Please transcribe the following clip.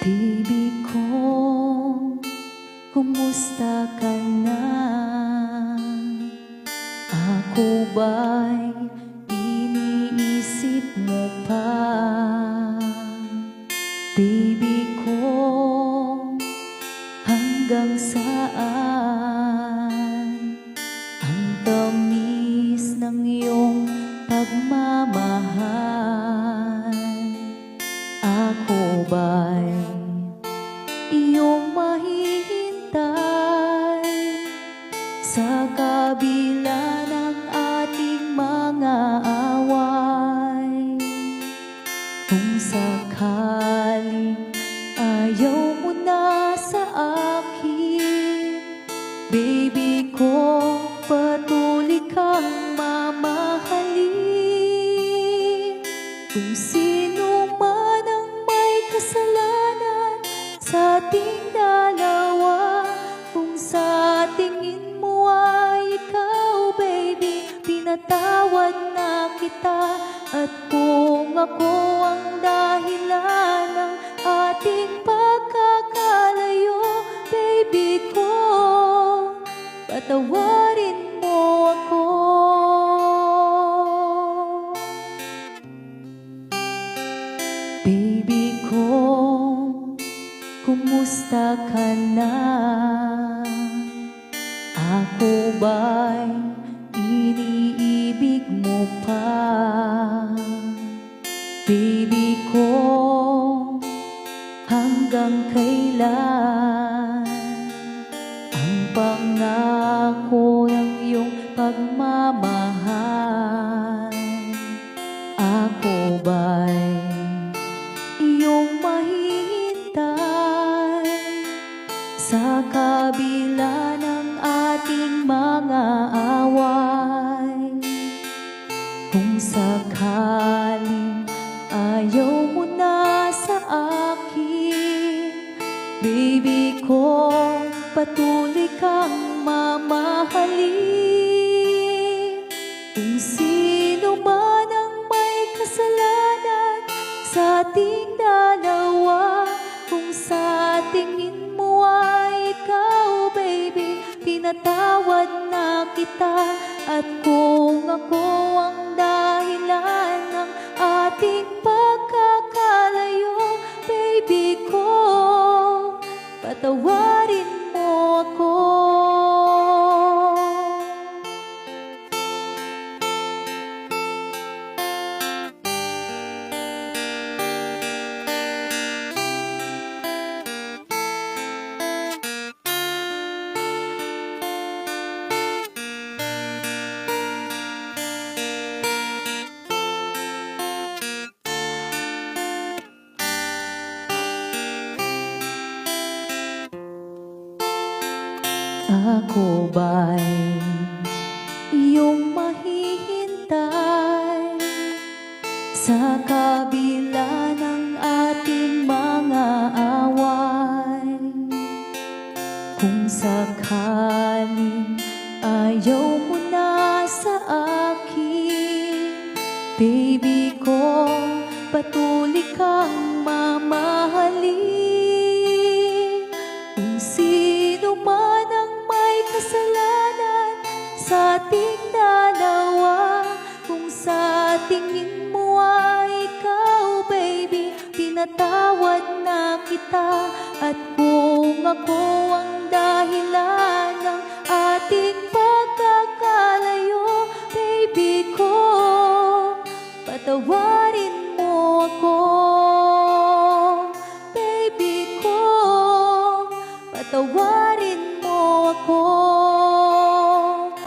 Baby ko, kumusta ka na? Ako ba'y iniisip mo pa? Baby ko, hanggang saan ang tamis ng iyong pagmamahal? Ako ba'y iyong mahihintay sa kabila ng ating mga away? Kung sakaling ayaw mo na sa akin, baby ko, patuloy kang mamahalin. Kung sino man ang may kasalanan sa ating dalawa, kung sa tingin mo ay ikaw, baby, pinatawad na kita. At kung ako ang dahilan ng ating pagkakalayo, baby ko, patawarin mo ako. Baby ko, kumusta ka na? Ako ba'y iniibig mo pa? Baby ko, hanggang kailan ang pangako ng iyong pagmamahal? Ako ba'y iyong mahihintay sa kabila ng ating mga away? Kung sakaling ayaw mo na sa akin, baby ko, patuloy kang mamahalin. Kung sino man ang may kasalanan sa ating dalawa, kung sa tingin mo ay ikaw, baby, pinatawad na kita. At kung ako ang dahilan ng ating pagkakalayo, baby ko, patawarin mo ako. Ako ba'y iyong mahihintay sa kabila ng ating mga away? Kung sakaling ayaw mo na sa akin, baby ko, patuloy kang mamahalin. Kung sino man ang may kasalanan sa ating dalawa, kung sa tingin mo ay ikaw, baby, pinatawad na kita. At kung ako ang dahilan ng ating pagkakalayo, baby ko, patawarin mo ako. Baby ko, patawarin